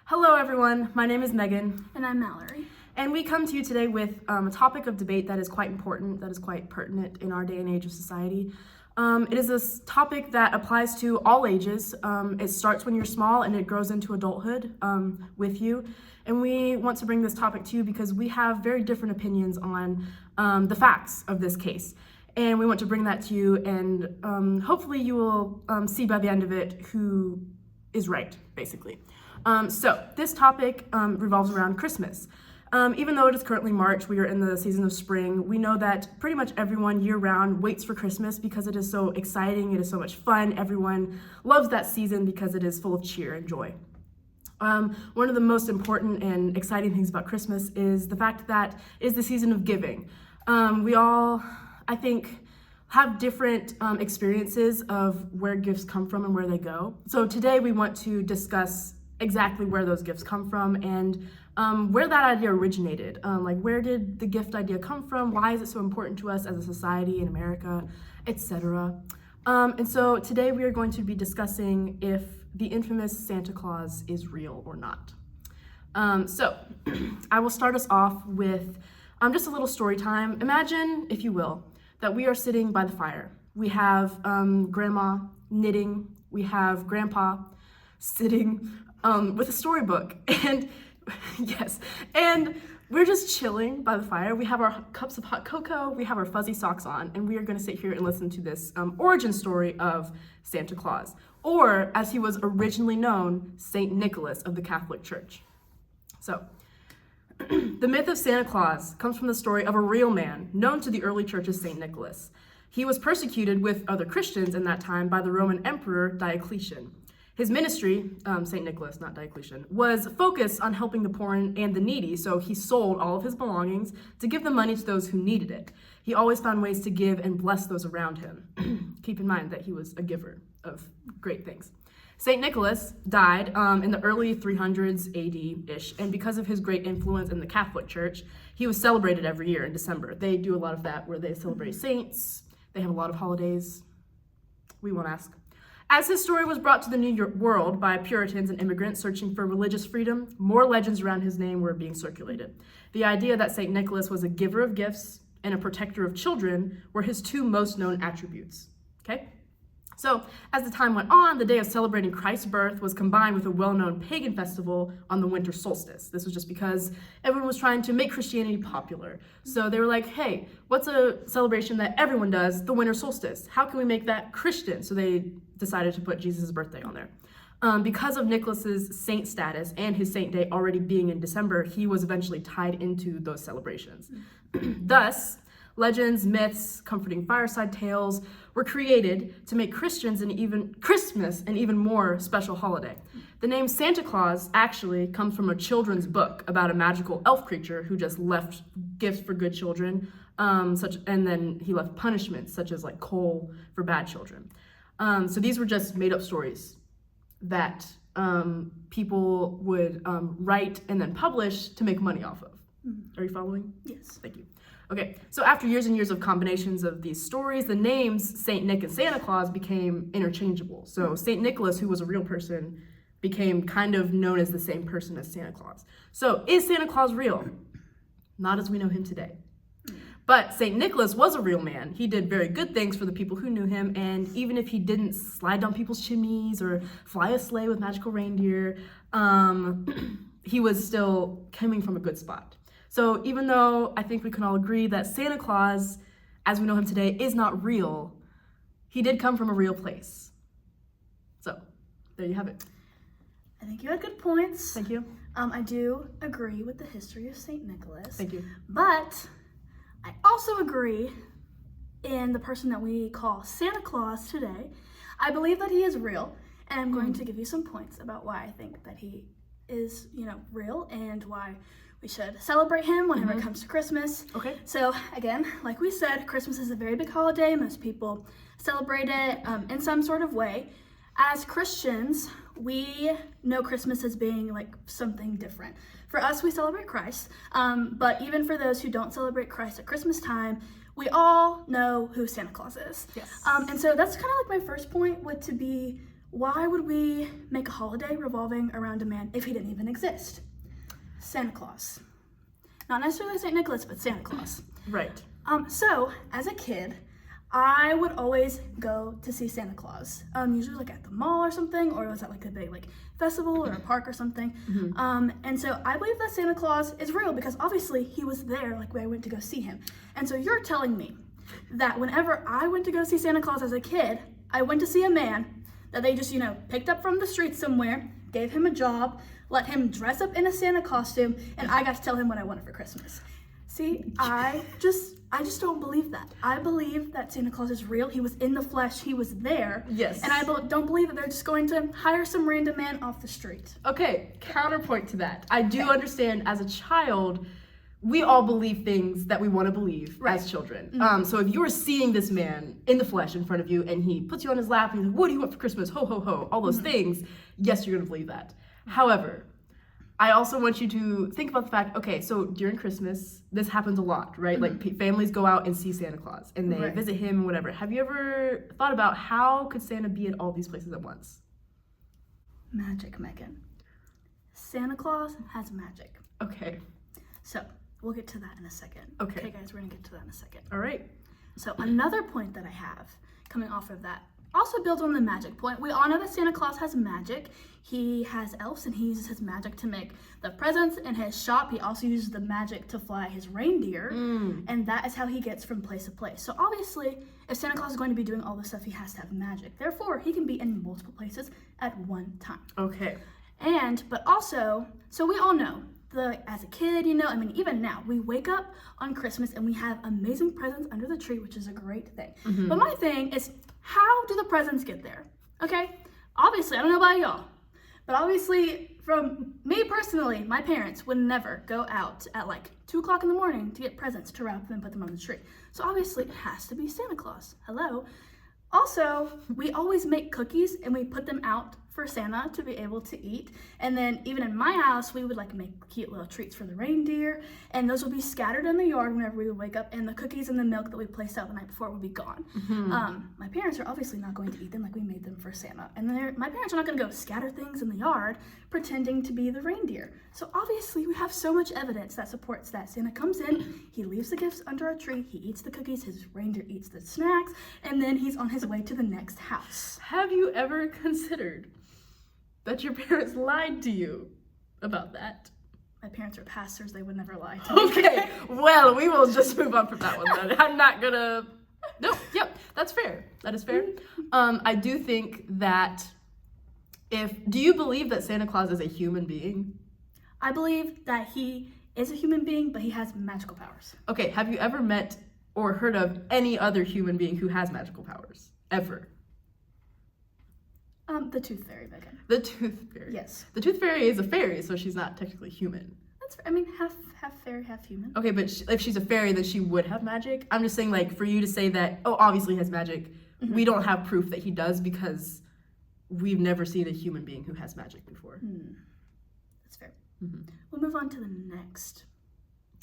Hello everyone, my name is Megan. And I'm Mallory. And we come to you today with a topic of debate that is quite important, that is quite pertinent in our day and age of society. It is a topic that applies to all ages. It starts when you're small and it grows into adulthood with you. And we want to bring this topic to you because we have very different opinions on the facts of this case. And we want to bring that to you, and hopefully you will see by the end of it who is right, basically. So this topic revolves around Christmas. Even though it is currently March, we are in the season of spring, we know that pretty much everyone year-round waits for Christmas because it is so exciting, it is so much fun. Everyone loves that season because it is full of cheer and joy. One of the most important and exciting things about Christmas is the fact that it is the season of giving. We all, I think, have different experiences of where gifts come from and where they go. So today we want to discuss exactly where those gifts come from and where that idea originated. Like, where did the gift idea come from? Why is it so important to us as a society in America, etc. And so today we are going to be discussing if the infamous Santa Claus is real or not. So I will start us off with just a little story time. Imagine, if you will, that we are sitting by the fire. We have grandma knitting, we have grandpa sitting with a storybook, and yes, and we're just chilling by the fire. We have our cups of hot cocoa, we have our fuzzy socks on, and we are gonna sit here and listen to this origin story of Santa Claus, or as he was originally known, Saint Nicholas of the Catholic Church. So, the myth of Santa Claus comes from the story of a real man known to the early church as Saint Nicholas. He was persecuted with other Christians in that time by the Roman Emperor Diocletian. His ministry, Saint Nicholas, not Diocletian, was focused on helping the poor and the needy, so he sold all of his belongings to give the money to those who needed it. He always found ways to give and bless those around him. Keep in mind that he was a giver of great things. Saint Nicholas died in the early 300s AD-ish, and because of his great influence in the Catholic Church, he was celebrated every year in December. They do a lot of that where they celebrate saints, they have a lot of holidays. We won't ask. As his story was brought to the New world by Puritans and immigrants searching for religious freedom, more legends around his name were being circulated. The idea that Saint Nicholas was a giver of gifts and a protector of children were his two most known attributes. Okay? So, as the time went on, the day of celebrating Christ's birth was combined with a well-known pagan festival on the winter solstice. This was just because everyone was trying to make Christianity popular. So they were like, hey, what's a celebration that everyone does? The winter solstice. How can we make that Christian? So they decided to put Jesus' birthday on there. Because of Nicholas's saint status and his saint day already being in December, he was eventually tied into those celebrations. Thus, legends, myths, comforting fireside tales were created to make Christmas an even more special holiday. The name Santa Claus actually comes from a children's book about a magical elf creature who just left gifts for good children, and then he left punishments such as like coal for bad children. So these were just made up stories that people would write and then publish to make money off of. Are you following? Yes. Thank you. Okay, so after years and years of combinations of these stories, the names Saint Nick and Santa Claus became interchangeable. So Saint Nicholas, who was a real person, became kind of known as the same person as Santa Claus. So is Santa Claus real? Not as we know him today. But Saint Nicholas was a real man. He did very good things for the people who knew him, and even if he didn't slide down people's chimneys or fly a sleigh with magical reindeer, he was still coming from a good spot. So even though I think we can all agree that Santa Claus, as we know him today, is not real, he did come from a real place. So there you have it. I think you had good points. Thank you. I do agree with the history of Saint Nicholas. Thank you. But I also agree in the person that we call Santa Claus today. I believe that he is real, and I'm going to give you some points about why I think that he is, real and why we should celebrate him whenever it comes to Christmas. Okay. So again, like we said, Christmas is a very big holiday. Most people celebrate it in some sort of way. As Christians, we know Christmas as being like something different. For us, we celebrate Christ, but even for those who don't celebrate Christ at Christmas time, we all know who Santa Claus is. Yes. And so that's kind of like my first point would to be, why would we make a holiday revolving around a man if he didn't even exist? Santa Claus. Not necessarily St. Nicholas, but Santa Claus. Right. So, as a kid, I would always go to see Santa Claus, usually like at the mall or something, or it was at like a big like festival or a park or something. And so I believe that Santa Claus is real because obviously he was there like when I went to go see him. And so you're telling me that whenever I went to go see Santa Claus as a kid, I went to see a man that they just, picked up from the street somewhere, gave him a job, let him dress up in a Santa costume, and I got to tell him what I wanted for Christmas. See, I just don't believe that. I believe that Santa Claus is real. He was in the flesh. He was there. Yes. And I don't believe that they're just going to hire some random man off the street. Okay, counterpoint to that. I do understand as a child, we all believe things that we want to believe as children. So if you were seeing this man in the flesh in front of you and he puts you on his lap and he's like, what do you want for Christmas? Ho, ho, ho. All those things. Yes, you're going to believe that. However, I also want you to think about the fact, okay, so during Christmas, this happens a lot, right? Like families go out and see Santa Claus and they visit him and whatever. Have you ever thought about how could Santa be at all these places at once? Magic, Megan. Santa Claus has magic. Okay. So we'll get to that in a second. Okay. Okay, guys, we're going to get to that in a second. All right. So another point that I have coming off of that also builds on the magic point. We all know that Santa Claus has magic. He has elves and he uses his magic to make the presents in his shop. He also uses the magic to fly his reindeer. And that is how he gets from place to place. So obviously, if Santa Claus is going to be doing all this stuff, he has to have magic. Therefore, he can be in multiple places at one time. Okay. But also, so we all know, as a kid, even now, we wake up on Christmas and we have amazing presents under the tree, which is a great thing. But my thing is, how do the presents get there? Okay? Obviously, I don't know about y'all, but obviously, from me personally, my parents would never go out at like 2 o'clock in the morning to get presents to wrap them and put them on the tree. So obviously, it has to be Santa Claus. Hello? Also, we always make cookies and we put them out for Santa to be able to eat. And then even in my house, we would like make cute little treats for the reindeer. And those would be scattered in the yard whenever we would wake up. And the cookies and the milk that we placed out the night before would be gone. My parents are obviously not going to eat them like we made them for Santa. And then my parents are not going to go scatter things in the yard pretending to be the reindeer. So obviously we have so much evidence that supports that. Santa comes in, he leaves the gifts under a tree, he eats the cookies, his reindeer eats the snacks, and then he's on his way to the next house. Have you ever considered that your parents lied to you about that? My parents are pastors, they would never lie to me. Okay, well, we will just move on from that one then. I'm not gonna, no, yep, that's fair. That is fair. I do think that do you believe that Santa Claus is a human being? I believe that he is a human being, but he has magical powers. Okay, have you ever met or heard of any other human being who has magical powers? Ever? The Tooth Fairy, Megan. The Tooth Fairy. Yes. The Tooth Fairy is a fairy, so she's not technically human. That's, half fairy, half human. Okay, but if she's a fairy, then she would have magic. I'm just saying, like, for you to say that, oh, obviously he has magic, we don't have proof that he does because we've never seen a human being who has magic before. That's fair. We'll move on to the next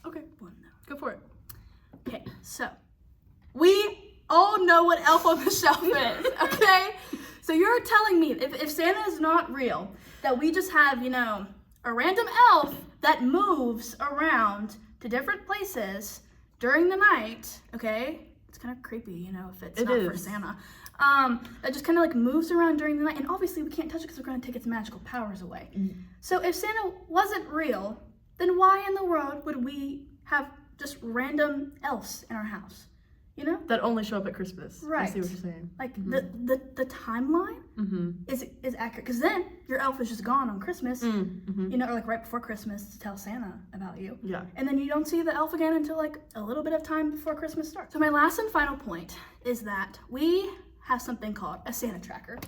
Okay, one, though. go for it. Okay, so we all know what elf on the shelf is, okay? So you're telling me if Santa is not real, that we just have, a random elf that moves around to different places during the night, okay? It's kind of creepy, if it's not for Santa. That just kind of like moves around during the night. And obviously we can't touch it because we're going to take its magical powers away. So if Santa wasn't real, then why in the world would we have just random elves in our house? That only show up at Christmas. Right. I see what you're saying. Like the timeline is accurate because then your elf is just gone on Christmas, or like right before Christmas to tell Santa about you. Yeah. And then you don't see the elf again until like a little bit of time before Christmas starts. So my last and final point is that we have something called a Santa tracker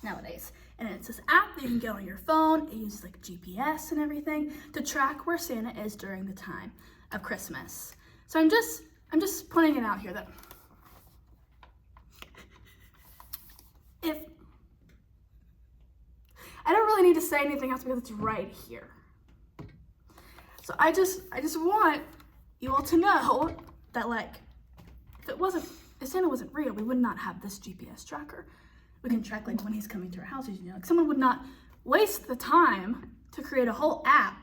nowadays. And it's this app that you can get on your phone. It uses like GPS and everything to track where Santa is during the time of Christmas. So I'm just pointing it out here that if I don't really need to say anything else because it's right here. So I just want you all to know that if Santa wasn't real, we would not have this GPS tracker. we can track like when he's coming to our houses. You know, like someone would not waste the time to create a whole app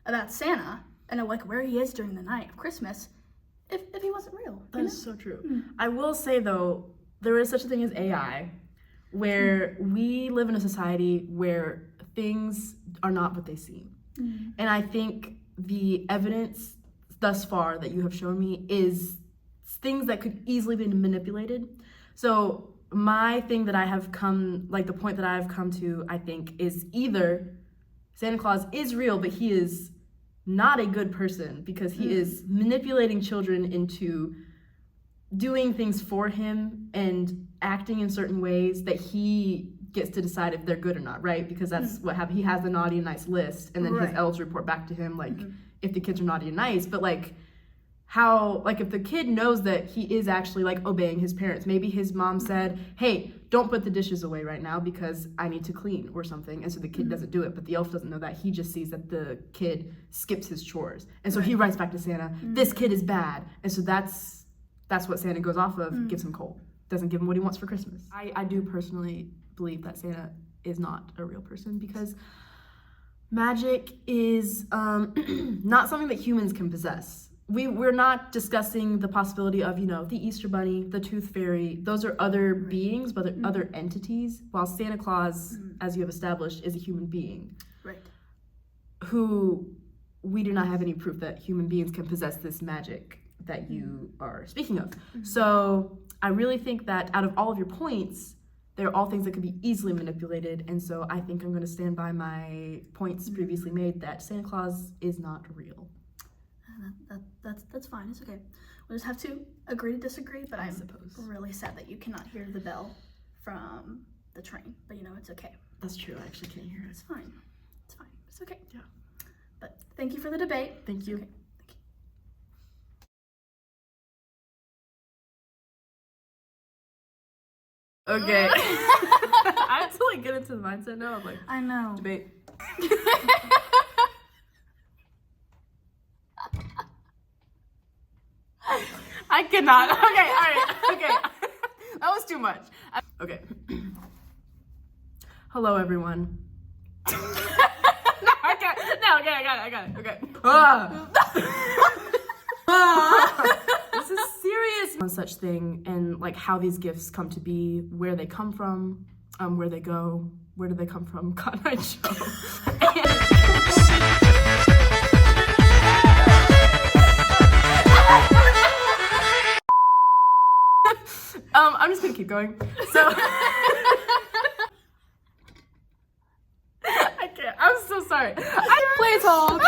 about Santa and know like where he is during the night of Christmas if he wasn't real. That is so true. I will say though, there is such a thing as AI, where we live in a society where things are not what they seem. And I think the evidence thus far that you have shown me is things that could easily be manipulated. So my thing that I have come, like the point that I have come to, I think, is either Santa Claus is real, but he is not a good person because he is manipulating children into doing things for him and acting in certain ways that he gets to decide if they're good or not, right? Because that's what happens. He has the naughty and nice list, and then his elves report back to him, like, if the kids are naughty and nice. But, like, how, like, if the kid knows that he is actually, like, obeying his parents, maybe his mom said, hey, don't put the dishes away right now because I need to clean or something, and so the kid doesn't do it, but the elf doesn't know that. He just sees that the kid skips his chores, and so he writes back to Santa, this kid is bad, and so that's what Santa goes off of, gives him coal, doesn't give him what he wants for Christmas. I do personally believe that Santa is not a real person because magic is not something that humans can possess. We're not discussing the possibility of, you know, the Easter Bunny, the Tooth Fairy. Those are other beings, but they're other entities, while Santa Claus, as you have established, is a human being. Right. Who we do not have any proof that human beings can possess this magic that you are speaking of. So I really think that out of all of your points, they're all things that could be easily manipulated, and so I think I'm going to stand by my points previously made that Santa Claus is not real. That's fine. It's okay. We'll just have to agree to disagree. But I'm really sad that you cannot hear the bell from the train. But you know, it's okay. That's true. I actually can't hear it. It's fine. It's fine. It's okay. Yeah. But thank you for the debate. Thank you. Okay. Okay. I have to like get into the mindset now. I'm like, I know. Debate. I cannot. Okay, all right. Okay. That was too much. Okay. Hello, everyone. No, I can't. No, okay, I got it. Okay. This is serious. One such thing, and like how these gifts come to be, where they come from, where they go, where do they come from? God, I show. I'm just gonna keep going. So I can't. I'm so sorry. Play talk.